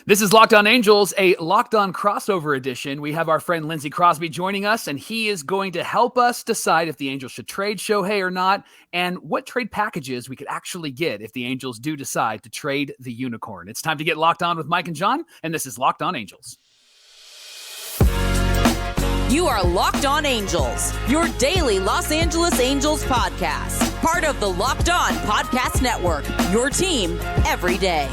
This is Locked On Angels, a Locked On crossover edition. We have our friend Lindsay Crosby joining us, and he is going to help us decide if the Angels should trade Shohei or not, and what trade packages we could actually get if the Angels do decide to trade the unicorn. It's time to get Locked On with Mike and John, and this is Locked On Angels. You are Locked On Angels, your daily Los Angeles Angels podcast. Part of the Locked On Podcast Network, your team every day.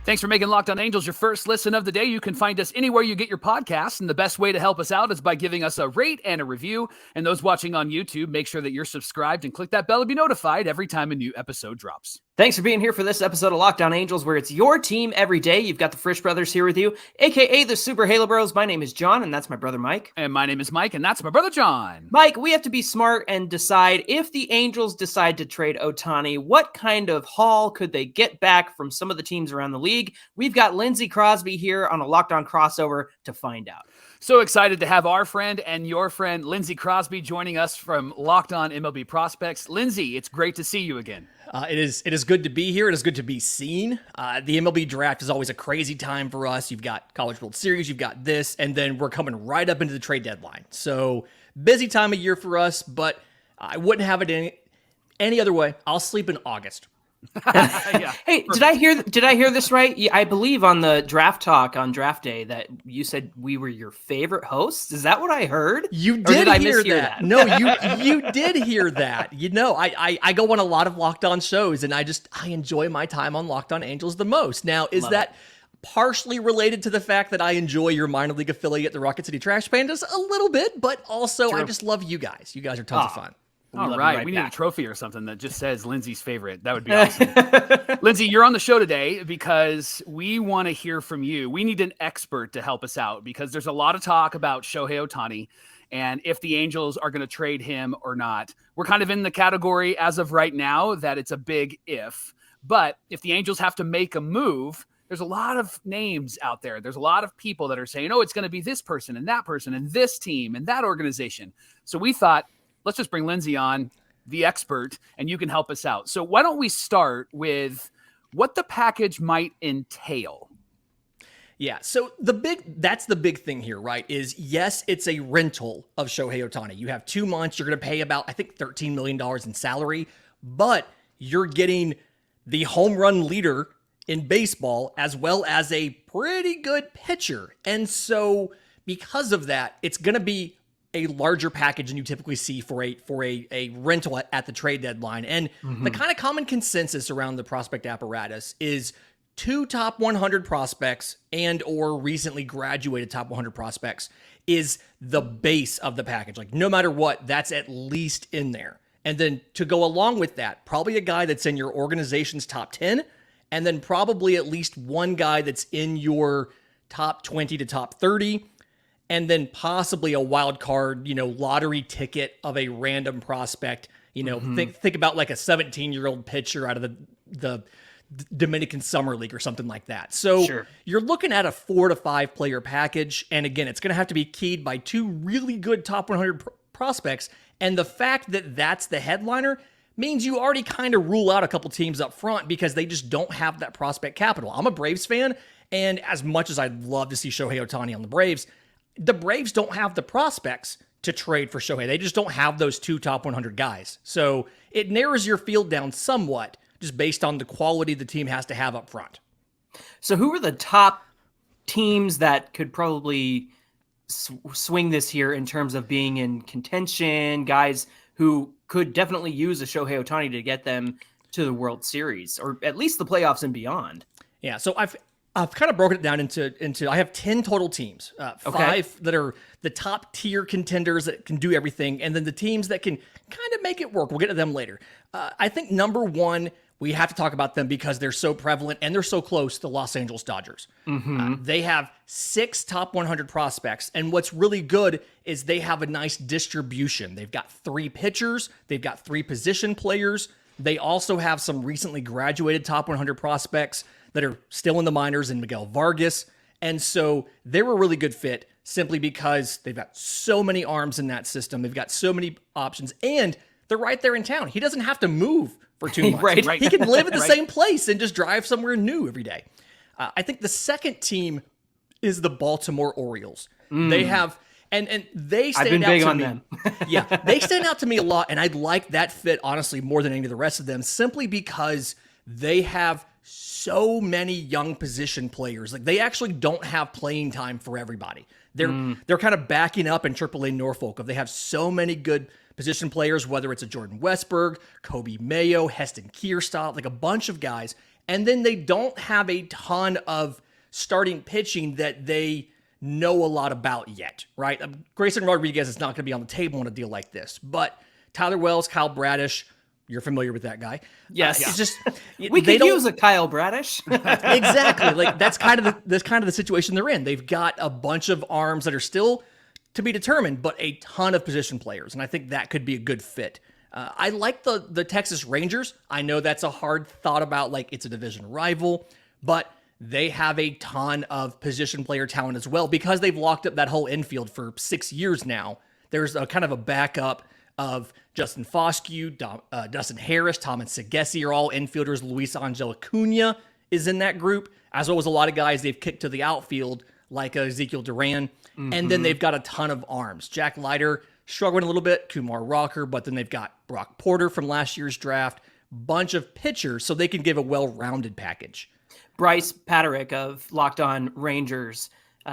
Thanks for making Locked On Angels your first listen of the day. You can find us anywhere you get your podcasts, and the best way to help us out is by giving us a rate and a review. And those watching on YouTube, make sure that you're subscribed and click that bell to be notified every time a new episode drops. Thanks for being here for this episode of Locked On Angels, where it's your team every day. You've got the Frisch brothers here with you, a.k.a. the Super Halo Bros. My name is John, and that's my brother Mike. And my name is Mike, and that's my brother John. Mike, we have to be smart and decide if the Angels decide to trade Ohtani, what kind of haul could they get back from some of the teams around the league? We've got Lindsay Crosby here on a Locked On crossover to find out. So excited to have our friend and your friend Lindsay Crosby joining us from Locked On MLB Prospects. Lindsay, it's great to see you again. It is good to be here. It is good to be seen. The MLB draft is always a crazy time for us. You've got College World Series, you've got this, and then we're coming right up into the trade deadline. So busy time of year for us, but I wouldn't have it any other way. I'll sleep in August. Yeah, hey, perfect. did I hear this right? I believe on the draft talk on draft day that you said we were your favorite hosts. Is that what I heard? You Or did I hear mishear that. No, you did hear that. You know, I go on a lot of Locked On shows, and I enjoy my time on Locked On Angels the most. Now, is that partially related to the fact that I enjoy your minor league affiliate, the Rocket City Trash Pandas, a little bit, but also True. I just love you guys. You guys are tons of fun. All right, we need a trophy or something that just says Lindsay's favorite. That would be awesome. Lindsay, you're on the show today because we want to hear from you. We need an expert to help us out because there's a lot of talk about Shohei Ohtani and if the Angels are going to trade him or not. We're kind of in the category as of right now that it's a big if. But if the Angels have to make a move, there's a lot of names out there. There's a lot of people that are saying, oh, it's going to be this person and this team and that organization. So we thought, let's just bring Lindsay on, the expert, and you can help us out. So why don't we start with what the package might entail? Yeah, so that's the big thing here, right? Is yes, it's a rental of Shohei Ohtani. You have 2 months, you're going to pay about, I think, $13 million in salary, but you're getting the home run leader in baseball as well as a pretty good pitcher. And so because of that, it's going to be a larger package than you typically see for a rental at the trade deadline. And the kind of common consensus around the prospect apparatus is 2 top 100 prospects and or recently graduated top 100 prospects is the base of the package. Like no matter what, that's at least in there. And then to go along with that, probably a guy that's in your organization's top 10, and then probably at least one guy that's in your top 20 to top 30, and then possibly a wild card, lottery ticket of a random prospect. Think about like a 17-year-old pitcher out of the Dominican Summer League or something like that. So Sure. You're looking at a 4 to 5 player package. And again, it's going to have to be keyed by 2 really good top 100 prospects. And the fact that that's the headliner means you already kind of rule out a couple teams up front because they just don't have that prospect capital. I'm a Braves fan, and as much as I'd love to see Shohei Ohtani on the Braves don't have the prospects to trade for Shohei. They just don't have those 2 top 100 guys. So it narrows your field down somewhat just based on the quality the team has to have up front. So who are the top teams that could probably swing this here in terms of being in contention, guys who could definitely use a Shohei Ohtani to get them to the World Series or at least the playoffs and beyond? Yeah, so I've kind of broken it down into I have 10 total teams, 5 that are the top tier contenders that can do everything, and then the teams that can kind of make it work. We'll get to them later. I think number 1, we have to talk about them because they're so prevalent and they're so close, the Los Angeles Dodgers. They have 6 top 100 prospects, and what's really good is they have a nice distribution. They've got 3 pitchers, they've got 3 position players. They also have some recently graduated top 100 prospects that are still in the minors in Miguel Vargas. And so they're a really good fit simply because they've got so many arms in that system. They've got so many options, and they're right there in town. He doesn't have to move for 2 months. Right. He can live at the same place and just drive somewhere new every day. I think the second team is the Baltimore Orioles. They have, and they stand I've been out big to on me. them. Yeah, they stand out to me a lot, and I'd like that fit, honestly, more than any of the rest of them, simply because they have so many young position players. Like, they actually don't have playing time for everybody. They're kind of backing up in AAA Norfolk. They have so many good position players, whether it's a Jordan Westberg, Kobe Mayo, Heston Kierstad, like a bunch of guys. And then they don't have a ton of starting pitching that they know a lot about yet, right? Grayson Rodriguez is not going to be on the table in a deal like this, but Tyler Wells, Kyle Bradish, you're familiar with that guy. Yes. It's just We could use a Kyle Bradish. exactly. Like, that's kind of the situation they're in. They've got a bunch of arms that are still to be determined, but a ton of position players, and I think that could be a good fit. I like the Texas Rangers. I know that's a hard thought about, like, it's a division rival, but they have a ton of position player talent as well because they've locked up that whole infield for 6 years now. There's a kind of a backup of Justin Foscue, Dustin Harris, Thomas Segesi are all infielders. Luis Angel Acuna is in that group, as well as a lot of guys they've kicked to the outfield, like Ezekiel Duran. And then they've got a ton of arms. Jack Leiter struggling a little bit, Kumar Rocker, but then they've got Brock Porter from last year's draft, bunch of pitchers, so they can give a well-rounded package. Bryce Paterick of Locked On Rangers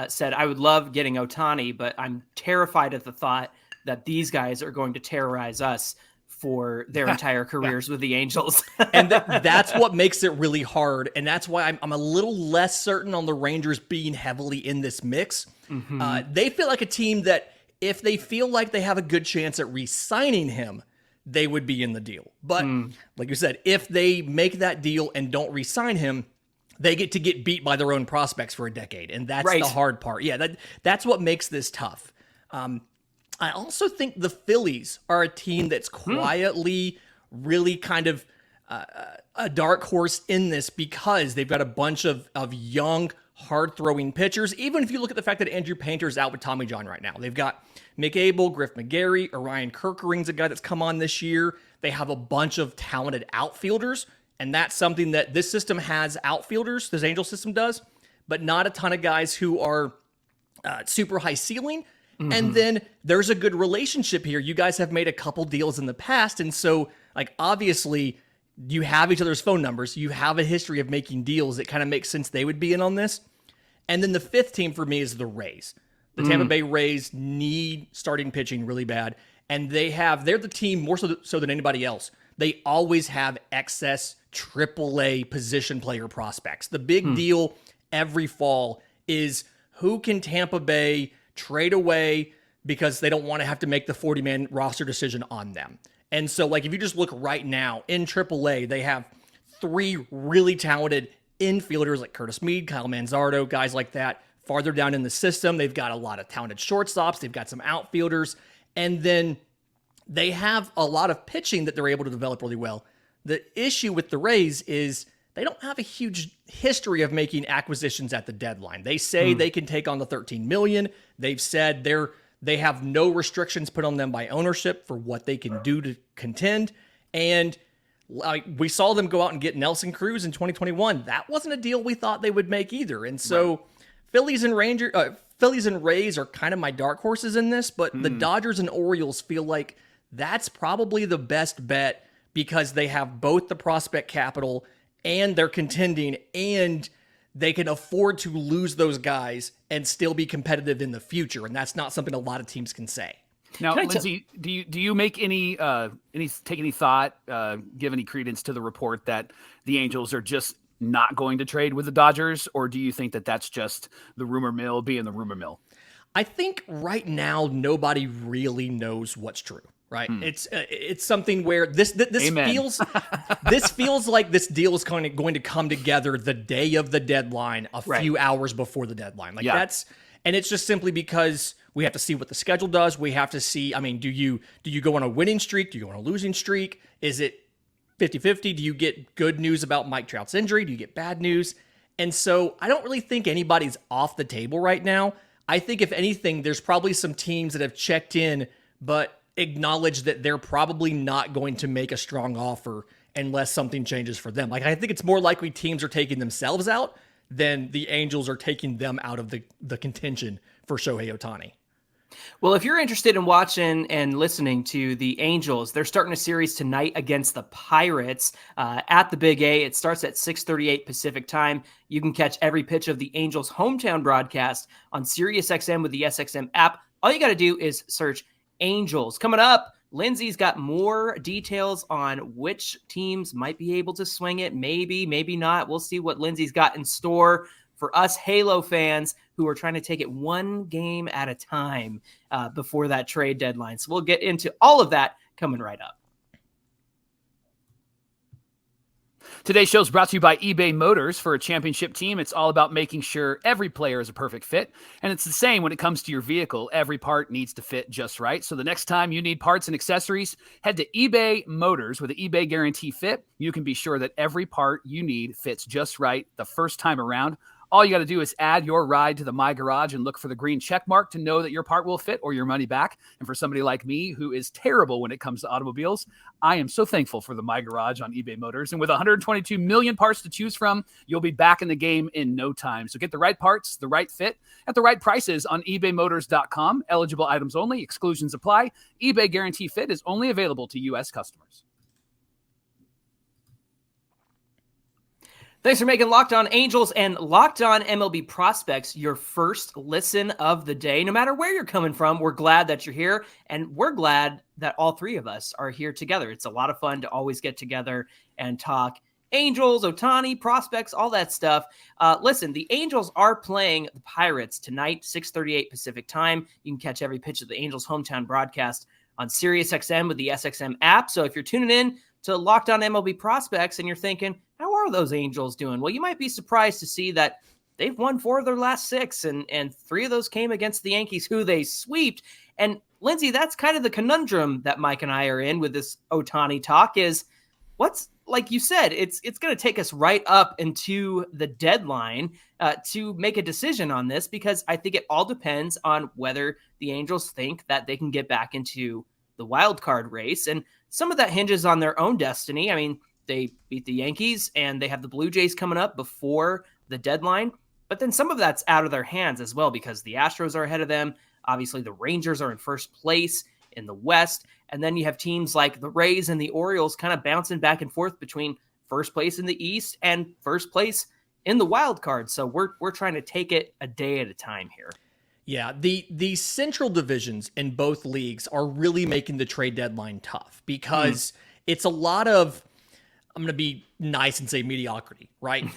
said, I would love getting Ohtani, but I'm terrified at the thought that these guys are going to terrorize us for their entire careers with the Angels. And that's what makes it really hard. And that's why I'm a little less certain on the Rangers being heavily in this mix. They feel like a team that if they feel like they have a good chance at re-signing him, they would be in the deal. But like you said, if they make that deal and don't re-sign him, they get to get beat by their own prospects for a decade. And that's the hard part. Yeah, that's what makes this tough. I also think the Phillies are a team that's quietly really kind of a dark horse in this because they've got a bunch of young, hard-throwing pitchers. Even if you look at the fact that Andrew Painter's out with Tommy John right now. They've got Mick Abel, Griff McGarry, Orion Kerkering's a guy that's come on this year. They have a bunch of talented outfielders, and that's something that this system has outfielders, this Angel system does, but not a ton of guys who are super high ceiling. And then there's a good relationship here. You guys have made a couple deals in the past. And so, like, obviously, you have each other's phone numbers. You have a history of making deals. It kind of makes sense they would be in on this. And then the fifth team for me is the Rays. The Tampa Bay Rays need starting pitching really bad. And they're the team more so than anybody else. They always have excess AAA position player prospects. The big deal every fall is who can Tampa Bay trade away because they don't want to have to make the 40-man roster decision on them. And so, like, if you just look right now in AAA, they have three really talented infielders like Curtis Mead, Kyle Manzardo, guys like that. Farther down in the system, they've got a lot of talented shortstops. They've got some outfielders. And then they have a lot of pitching that they're able to develop really well. The issue with the Rays is they don't have a huge history of making acquisitions at the deadline. They say they can take on the $13 million. They've said they have no restrictions put on them by ownership for what they can do to contend. And we saw them go out and get Nelson Cruz in 2021. That wasn't a deal we thought they would make either. And so Phillies and Rays are kind of my dark horses in this, but the Dodgers and Orioles feel like that's probably the best bet because they have both the prospect capital and they're contending, and they can afford to lose those guys and still be competitive in the future. And that's not something a lot of teams can say. Now, Lindsay, do you make any thought, give any credence to the report that the Angels are just not going to trade with the Dodgers, or do you think that that's just the rumor mill being the rumor mill? I think right now nobody really knows what's true. Right. It's something where this feels this feels like this deal is going to come together the day of the deadline, a few hours before the deadline. Like and it's just simply because we have to see what the schedule does. We have to see, I mean, do you go on a winning streak? Do you go on a losing streak? Is it 50-50? Do you get good news about Mike Trout's injury? Do you get bad news? And so I don't really think anybody's off the table right now. I think if anything, there's probably some teams that have checked in, but acknowledge that they're probably not going to make a strong offer unless something changes for them. Like, I think it's more likely teams are taking themselves out then the Angels are taking them out of the contention for Shohei Ohtani. Well, if you're interested in watching and listening to the Angels, they're starting a series tonight against the Pirates at the Big A. It starts at 6:38 Pacific time. You can catch every pitch of the Angels' hometown broadcast on SiriusXM with the SXM app. All you got to do is search Angels. Coming up, Lindsay's got more details on which teams might be able to swing it. Maybe, maybe not. We'll see what Lindsay's got in store for us Halo fans who are trying to take it one game at a time before that trade deadline. So we'll get into all of that coming right up. Today's show is brought to you by eBay Motors. For a championship team, it's all about making sure every player is a perfect fit. And it's the same when it comes to your vehicle. Every part needs to fit just right. So the next time you need parts and accessories, head to eBay Motors. With the eBay Guarantee Fit, you can be sure that every part you need fits just right the first time around. All you got to do is add your ride to the My Garage and look for the green check mark to know that your part will fit or your money back. And for somebody like me who is terrible when it comes to automobiles, I am so thankful for the My Garage on eBay Motors. And with 122 million parts to choose from, you'll be back in the game in no time. So get the right parts, the right fit, at the right prices on ebaymotors.com. Eligible items only. Exclusions apply. eBay Guarantee Fit is only available to U.S. customers. Thanks for making Locked On Angels and Locked On MLB Prospects your first listen of the day. No matter where you're coming from, we're glad that you're here, and we're glad that all three of us are here together. It's a lot of fun to always get together and talk Angels, Ohtani, prospects, all that stuff. Listen, the Angels are playing the Pirates tonight, 6:38 Pacific time. You can catch every pitch of the Angels' hometown broadcast on SiriusXM with the SXM app. So if you're tuning in to Locked On MLB Prospects and you're thinking, how are those Angels doing? Well, you might be surprised to see that they've won 4 of their last 6, and 3 of those came against the Yankees, who they sweeped. And Lindsay, that's kind of the conundrum that Mike and I are in with this Ohtani talk is what's, like you said, it's going to take us right up into the deadline to make a decision on this, because I think it all depends on whether the Angels think that they can get back into the wild card race. And some of that hinges on their own destiny. I mean, they beat the Yankees and they have the Blue Jays coming up before the deadline. But then some of that's out of their hands as well, because the Astros are ahead of them. Obviously, the Rangers are in first place in the West. And then you have teams like the Rays and the Orioles kind of bouncing back and forth between first place in the East and first place in the wild card. So we're trying to take it a day at a time here. Yeah, the central divisions in both leagues are really making the trade deadline tough, because it's a lot of, I'm going to be nice and say mediocrity, right?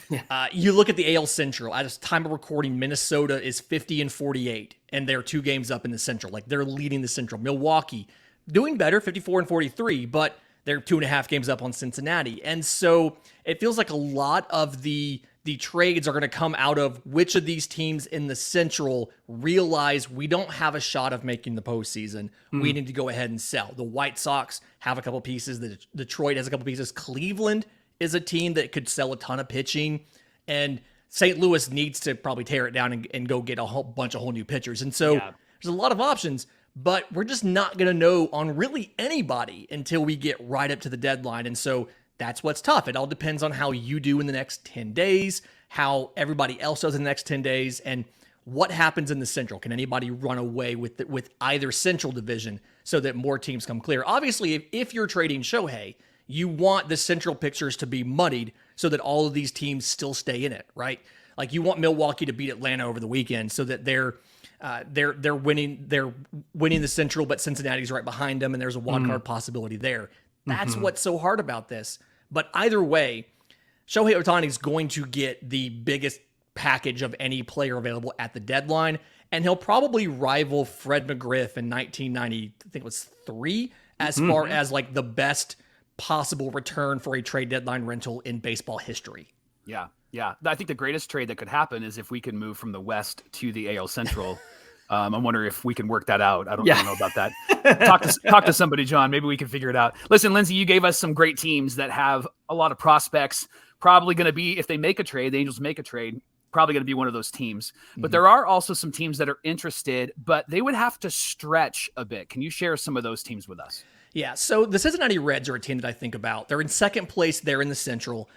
You look at the AL Central. At this time of recording, Minnesota is 50-48, and they're 2 games up in the Central. Like, they're leading the Central. Milwaukee, doing better, 54-43, but they're 2.5 games up on Cincinnati. And so it feels like a lot of the trades are going to come out of which of these teams in the Central realize we don't have a shot of making the postseason. We need to go ahead and sell. The White Sox have a couple pieces. The Detroit has a couple pieces. Cleveland is a team that could sell a ton of pitching. And St. Louis needs to probably tear it down and go get a whole bunch of whole new pitchers. And so there's a lot of options, but we're just not going to know on really anybody until we get right up to the deadline. And so that's what's tough. It all depends on how you do in the next 10 days, how everybody else does in the next 10 days, and what happens in the Central. Can anybody run away with either Central division so that more teams come clear? Obviously, if you're trading Shohei, you want the Central pictures to be muddied so that all of these teams still stay in it, right? Like, you want Milwaukee to beat Atlanta over the weekend so that they're winning the Central, but Cincinnati's right behind them, and there's a wild card possibility there. That's what's so hard about this. But either way, Shohei Ohtani is going to get the biggest package of any player available at the deadline, and he'll probably rival Fred McGriff in 1990, I think it was 3, as far as like the best possible return for a trade deadline rental in baseball history. Yeah. I think the greatest trade that could happen is if we can move from the West to the AL Central. I'm wondering if we can work that out. I don't know about that. Talk to somebody, John. Maybe we can figure it out. Listen, Lindsay, you gave us some great teams that have a lot of prospects. Probably going to be, if they make a trade, the Angels make a trade, probably going to be one of those teams. But there are also some teams that are interested, but they would have to stretch a bit. Can you share some of those teams with us? Yeah, so the Cincinnati Reds are a team that I think about. They're in second place there in the Central.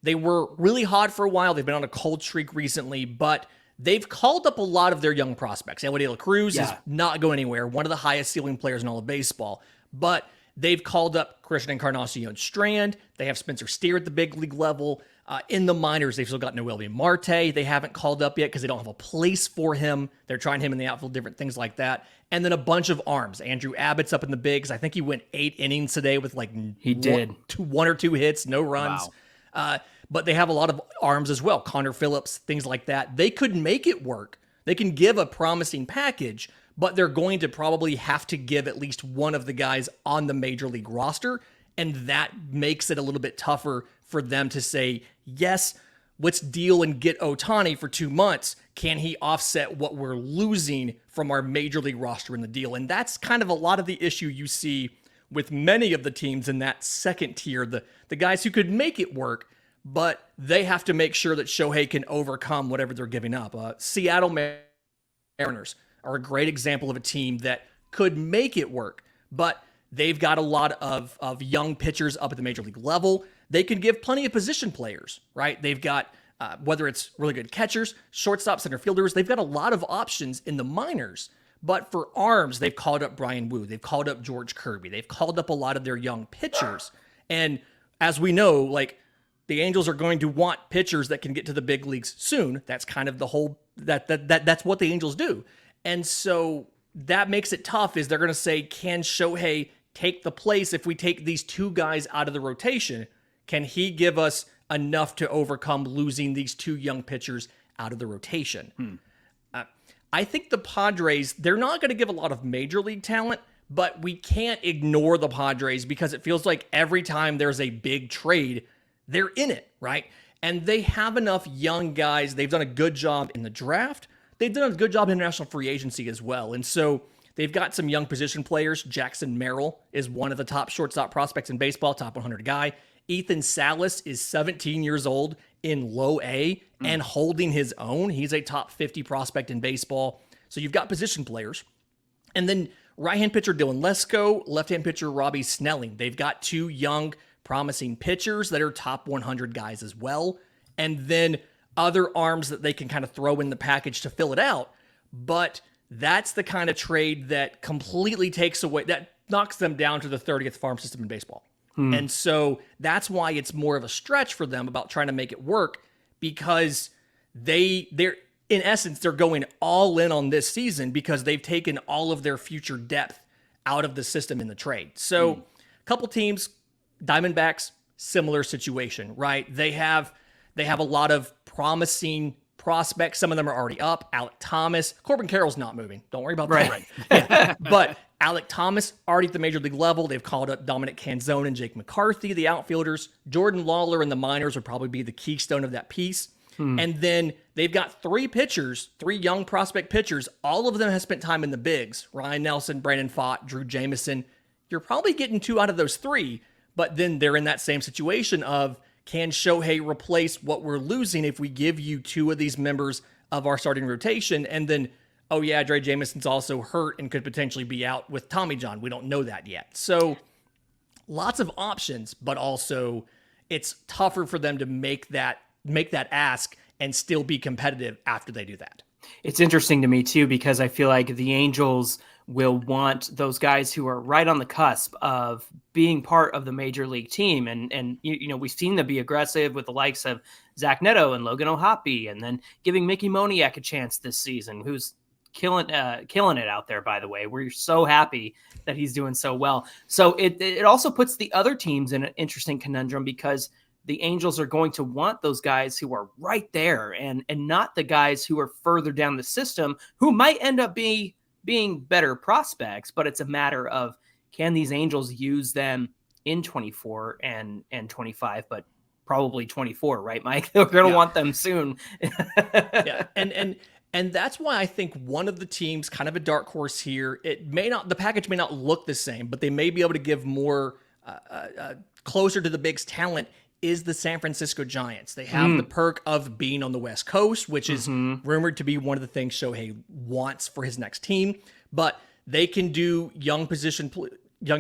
They were really hot for a while. They've been on a cold streak recently, but they've called up a lot of their young prospects. Elodie La Cruz is not going anywhere, one of the highest ceiling players in all of baseball. But they've called up Christian Encarnacion Strand. They have Spencer Steer at the big league level. In the minors, they've still got Noelvi Marte. They haven't called up yet because they don't have a place for him. They're trying him in the outfield, different things like that. And then a bunch of arms. Andrew Abbott's up in the bigs. I think he went 8 innings today with like one or two hits, no runs. Wow. But they have a lot of arms as well. Connor Phillips, things like that. They could make it work. They can give a promising package, but they're going to probably have to give at least one of the guys on the major league roster. And that makes it a little bit tougher for them to say, yes, let's deal and get Ohtani for 2 months. Can he offset what we're losing from our major league roster in the deal? And that's kind of a lot of the issue you see with many of the teams in that second tier, the guys who could make it work, but they have to make sure that Shohei can overcome whatever they're giving up. Seattle Mariners are a great example of a team that could make it work, but they've got a lot of young pitchers up at the major league level. They can give plenty of position players, right? They've got, whether it's really good catchers, shortstop, center fielders, they've got a lot of options in the minors. But for arms, they've called up Brian Wu. They've called up George Kirby. They've called up a lot of their young pitchers. And as we know, like, the Angels are going to want pitchers that can get to the big leagues soon. That's kind of the whole, that's what the Angels do. And so that makes it tough, is they're going to say, can Shohei take the place if we take these two guys out of the rotation? Can he give us enough to overcome losing these two young pitchers out of the rotation? I think the Padres, they're not going to give a lot of major league talent, but we can't ignore the Padres because it feels like every time there's a big trade, they're in it, right? And they have enough young guys. They've done a good job in the draft. They've done a good job in international free agency as well. And so they've got some young position players. Jackson Merrill is one of the top shortstop prospects in baseball, top 100 guy. Ethan Salas is 17 years old in low A and holding his own. He's a top 50 prospect in baseball. So you've got position players. And then right-hand pitcher Dylan Lesko, left-hand pitcher Robbie Snelling. They've got two young, promising pitchers that are top 100 guys as well. And then other arms that they can kind of throw in the package to fill it out. But that's the kind of trade that completely takes away, that knocks them down to the 30th farm system in baseball. And so that's why it's more of a stretch for them about trying to make it work, because they're in essence, they're going all in on this season because they've taken all of their future depth out of the system in the trade. So a couple teams, Diamondbacks, similar situation, right? They have a lot of promising prospects. Some of them are already up. Alec Thomas, Corbin Carroll's not moving. Don't worry about that. Right. Yeah. But Alec Thomas already at the major league level. They've called up Dominic Canzone and Jake McCarthy, the outfielders. Jordan Lawler in the minors would probably be the keystone of that piece. And then they've got three young prospect pitchers. All of them have spent time in the bigs. Ryan Nelson, Brandon Pfaadt, Drew Jameson. You're probably getting two out of those three, but then they're in that same situation of, can Shohei replace what we're losing if we give you two of these members of our starting rotation? And then, oh yeah, Dre Jameson's also hurt and could potentially be out with Tommy John. We don't know that yet. So lots of options, but also it's tougher for them to make that ask and still be competitive after they do that. It's interesting to me too, because I feel like the Angels will want those guys who are right on the cusp of being part of the major league team. And you know, we've seen them be aggressive with the likes of Zach Neto and Logan O'Hoppe, and then giving Mickey Moniak a chance this season, who's killing it out there, by the way. We're so happy that he's doing so well. So it also puts the other teams in an interesting conundrum, because the Angels are going to want those guys who are right there and not the guys who are further down the system, who might end up being better prospects, but it's a matter of, can these Angels use them in 24 and 25, but probably 24, right, Mike? They're going to want them soon. Yeah. And that's why I think one of the teams, kind of a dark horse here, the package may not look the same, but they may be able to give more closer to the Bigs talent, is the San Francisco Giants. They have the perk of being on the West Coast, which is rumored to be one of the things Shohei wants for his next team. But they can do young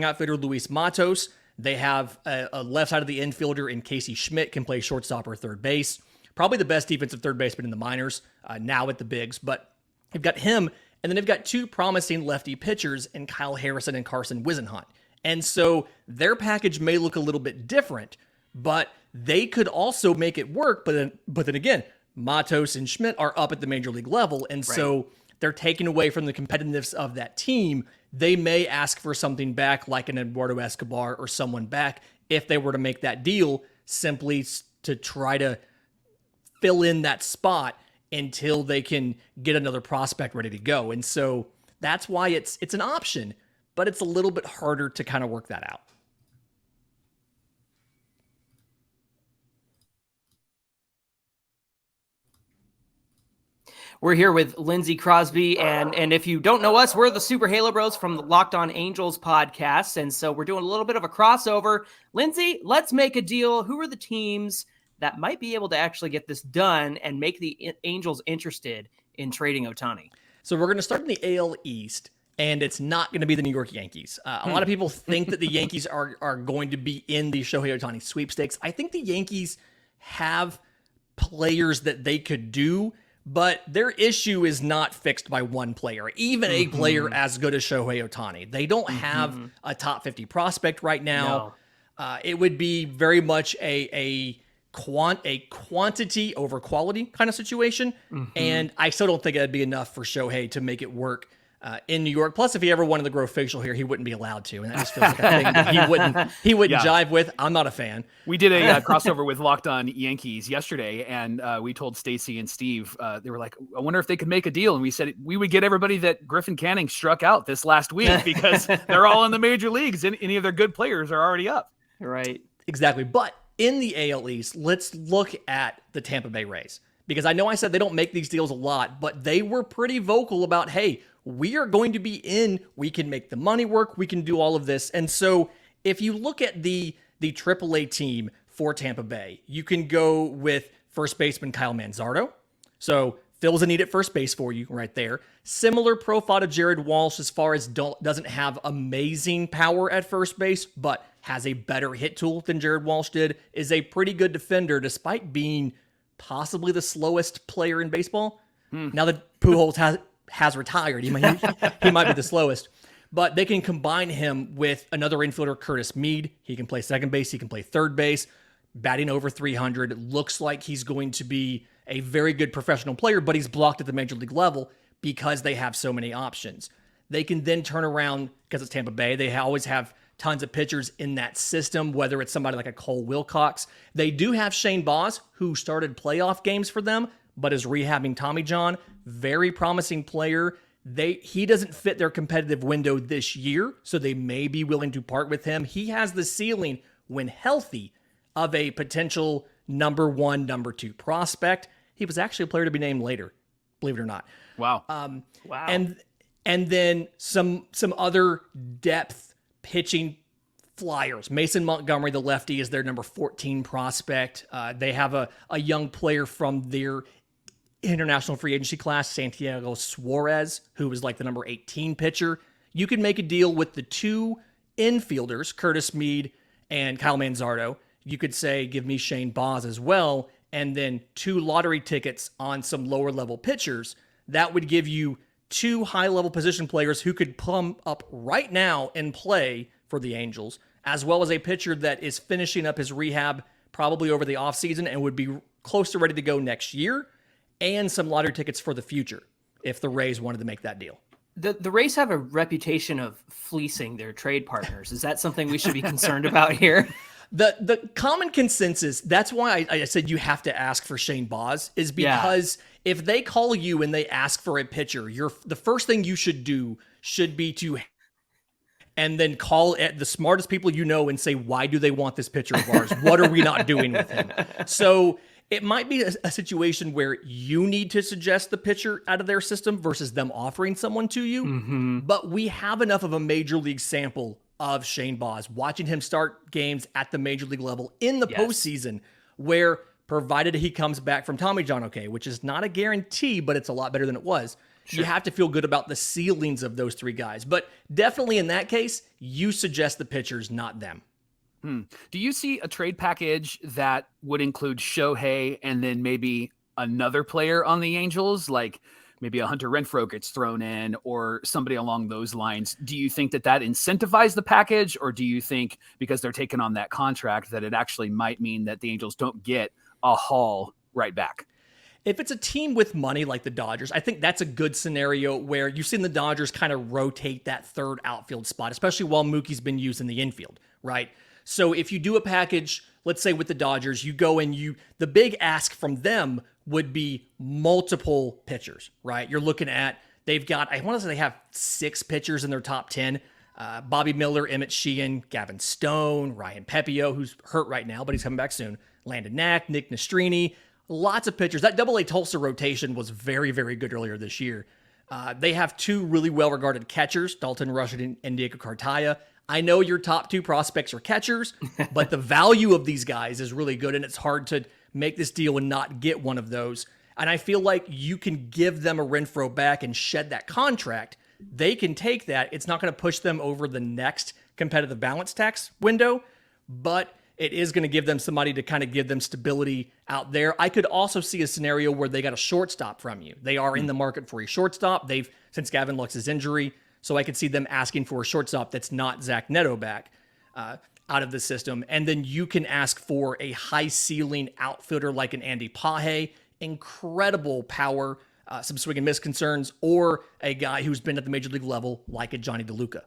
outfielder Luis Matos. They have a left side of the infielder in Casey Schmidt, can play shortstop or third base. Probably the best defensive third baseman in the minors, now at the bigs. But they've got him, and then they've got two promising lefty pitchers in Kyle Harrison and Carson Wisenhunt. And so their package may look a little bit different, but they could also make it work. But then again, Matos and Schmidt are up at the major league level, and so they're taking away from the competitiveness of that team. They may ask for something back, like an Eduardo Escobar or someone back, if they were to make that deal, simply to try to fill in that spot until they can get another prospect ready to go. And so that's why it's an option, but it's a little bit harder to kind of work that out. We're here with Lindsay Crosby, and if you don't know us, we're the Super Halo Bros from the Locked On Angels podcast, and so we're doing a little bit of a crossover. Lindsay, let's make a deal. Who are the teams that might be able to actually get this done and make the Angels interested in trading Ohtani? So we're going to start in the AL East, and it's not going to be the New York Yankees. A lot of people think that the Yankees are going to be in the Shohei Ohtani sweepstakes. I think the Yankees have players that they could do, but their issue is not fixed by one player, even a player as good as Shohei Ohtani. They don't have a top 50 prospect right now. No. It would be very much a quantity over quality kind of situation. And I still don't think it'd be enough for Shohei to make it work in New York. Plus, if he ever wanted to grow facial hair, he wouldn't be allowed to. And that just feels like a thing that he wouldn't jive with. I'm not a fan. We did a crossover with Locked On Yankees yesterday, and we told Stacy and Steve, they were like, I wonder if they could make a deal. And we said we would get everybody that Griffin Canning struck out this last week because they're all in the major leagues and any of their good players are already up. Right. Exactly. But in the AL East, let's look at the Tampa Bay Rays. Because I know I said they don't make these deals a lot, but they were pretty vocal about, hey, we are going to be in, we can make the money work, we can do all of this. And so if you look at the AAA team for Tampa Bay, you can go with first baseman Kyle Manzardo. So fills a need at first base for you right there. Similar profile to Jared Walsh as far as doesn't have amazing power at first base, but has a better hit tool than Jared Walsh did, is a pretty good defender despite being possibly the slowest player in baseball. Now that Pujols has retired, he might be the slowest. But they can combine him with another infielder, Curtis Mead. He can play second base, he can play third base, batting over 300. It looks like he's going to be a very good professional player, but he's blocked at the major league level because they have so many options. They can then turn around, because it's Tampa Bay, they always have tons of pitchers in that system, whether it's somebody like a Cole Wilcox. They do have Shane Baz, who started playoff games for them, but is rehabbing Tommy John. Very promising player. He doesn't fit their competitive window this year, so they may be willing to part with him. He has the ceiling, when healthy, of a potential number one, number two prospect. He was actually a player to be named later, believe it or not. Wow. Wow. And then some other depth pitching flyers. Mason Montgomery, the lefty, is their number 14 prospect. They have a young player from their international free agency class, Santiago Suarez, who was like the number 18 pitcher. You could make a deal with the two infielders, Curtis Mead and Kyle Manzardo. You could say, give me Shane Baz as well, and then two lottery tickets on some lower level pitchers. That would give you two high level position players who could plumb up right now and play for the Angels, as well as a pitcher that is finishing up his rehab probably over the offseason and would be close to ready to go next year, and some lottery tickets for the future if the Rays wanted to make that deal. The Rays have a reputation of fleecing their trade partners. Is that something we should be concerned about here? The common consensus, that's why I said you have to ask for Shane Baz, is because if they call you and they ask for a pitcher, the first thing you should do should be to and then call at the smartest people you know and say, why do they want this pitcher of ours? What are we not doing with him? So it might be a situation where you need to suggest the pitcher out of their system versus them offering someone to you. But we have enough of a major league sample of Shane Baz, watching him start games at the major league level in the postseason, where provided he comes back from Tommy John okay, which is not a guarantee, but it's a lot better than it was. You have to feel good about the ceilings of those three guys. But definitely in that case, you suggest the pitchers, not them. Do you see a trade package that would include Shohei and then maybe another player on the Angels, like maybe a Hunter Renfroe gets thrown in or somebody along those lines? Do you think that incentivizes the package, or do you think because they're taking on that contract that it actually might mean that the Angels don't get a haul right back? If it's a team with money like the Dodgers, I think that's a good scenario where you've seen the Dodgers kind of rotate that third outfield spot, especially while Mookie's been used in the infield, right? So if you do a package, let's say with the Dodgers, you go and the big ask from them would be multiple pitchers, right? You're looking at, they've got, I want to say they have 6 pitchers in their top 10. Bobby Miller, Emmett Sheehan, Gavin Stone, Ryan Pepio, who's hurt right now, but he's coming back soon. Landon Knack, Nick Nastrini, lots of pitchers. That AA Tulsa rotation was very, very good earlier this year. They have 2 really well-regarded catchers, Dalton Rushing and Diego Cartaya. I know your top 2 prospects are catchers, but the value of these guys is really good, and it's hard to make this deal and not get one of those. And I feel like you can give them a Renfroe back and shed that contract. They can take that. It's not going to push them over the next competitive balance tax window, but it is going to give them somebody to kind of give them stability out there. I could also see a scenario where they got a shortstop from you. They are in the market for a shortstop. Since Gavin Lux's injury, so I could see them asking for a shortstop that's not Zach Neto back out of the system. And then you can ask for a high ceiling outfielder like an Andy Pahe, incredible power, some swing and miss concerns, or a guy who's been at the major league level like a Johnny DeLuca.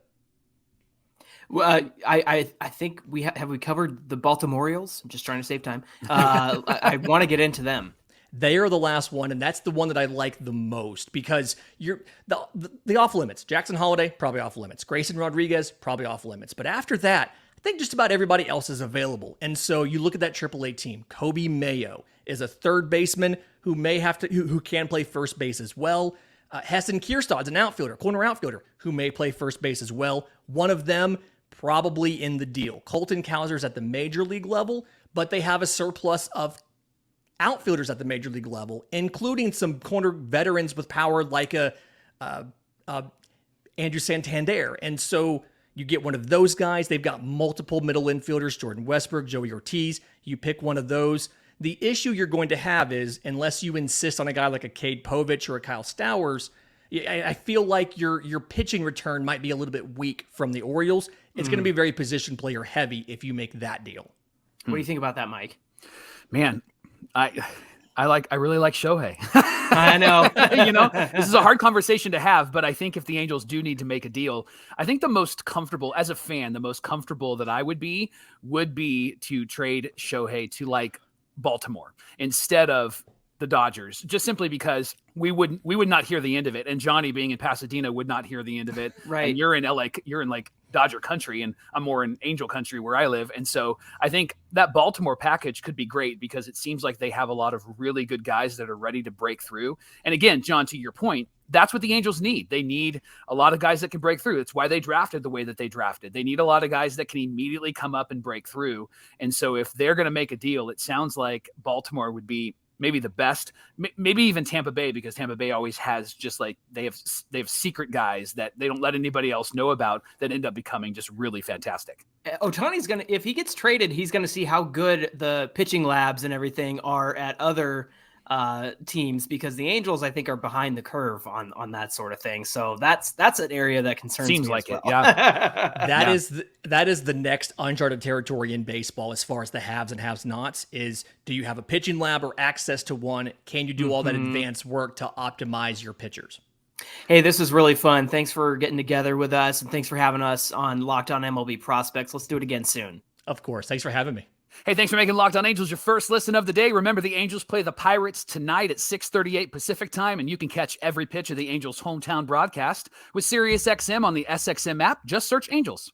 Well, I think have we covered the Baltimore Orioles? I'm just trying to save time. I want to get into them. They are the last one, and that's the one that I like the most because the off limits. Jackson Holiday, probably off limits. Grayson Rodriguez, probably off limits. But after that, I think just about everybody else is available. And so you look at that AAA team. Kobe Mayo is a third baseman who who can play first base as well. Heston Kierstad's an outfielder, corner outfielder, who may play first base as well. One of them probably in the deal. Colton Cowser's at the major league level, but they have a surplus of outfielders at the major league level, including some corner veterans with power like Andrew Santander. And so you get one of those guys. They've got multiple middle infielders, Jordan Westbrook, Joey Ortiz. You pick one of those. The issue you're going to have is, unless you insist on a guy like a Cade Povich or a Kyle Stowers, I feel like your pitching return might be a little bit weak from the Orioles. It's going to be very position player heavy if you make that deal. What do you think about that, Mike? Man, I really like Shohei. I know. This is a hard conversation to have, but I think if the Angels do need to make a deal, I think the most comfortable, as a fan, the most comfortable that I would be to trade Shohei to like Baltimore instead of the Dodgers, just simply because we would not hear the end of it. And Johnny, being in Pasadena, would not hear the end of it. Right. And you're in LA, you're in like Dodger country, and I'm more in Angel country where I live. And so I think that Baltimore package could be great because it seems like they have a lot of really good guys that are ready to break through. And again, John, to your point, that's what the Angels need. They need a lot of guys that can break through. It's why they drafted the way that they drafted. They need a lot of guys that can immediately come up and break through. And so if they're going to make a deal, it sounds like Baltimore would be maybe the best, maybe even Tampa Bay, because Tampa Bay always has just like, they have secret guys that they don't let anybody else know about that end up becoming just really fantastic. Ohtani's if he gets traded, he's going to see how good the pitching labs and everything are at other teams, because the Angels, I think, are behind the curve on that sort of thing. So that's an area that concerns me. Seems like well. it. Yeah. That is the next uncharted territory in baseball as far as the haves and have-nots is, do you have a pitching lab or access to one? Can you do all that advanced work to optimize your pitchers? Hey, this is really fun. Thanks for getting together with us, and thanks for having us on Locked On MLB Prospects. Let's do it again soon. Of course. Thanks for having me. Hey, thanks for making Locked On Angels your first listen of the day. Remember, the Angels play the Pirates tonight at 6:38 Pacific time, and you can catch every pitch of the Angels' hometown broadcast with SiriusXM on the SXM app. Just search Angels.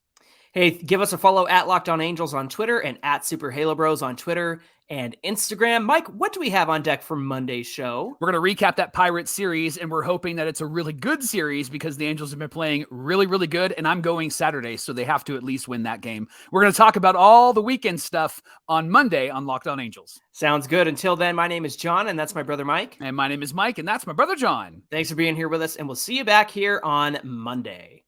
Hey, give us a follow at Locked On Angels on Twitter and at Super Halo Bros on Twitter and Instagram. Mike, what do we have on deck for Monday's show? We're going to recap that Pirates series, and we're hoping that it's a really good series because the Angels have been playing really, really good, and I'm going Saturday, so they have to at least win that game. We're going to talk about all the weekend stuff on Monday on Locked On Angels. Sounds good. Until then, my name is John, and that's my brother Mike. And my name is Mike, and that's my brother John. Thanks for being here with us, and we'll see you back here on Monday.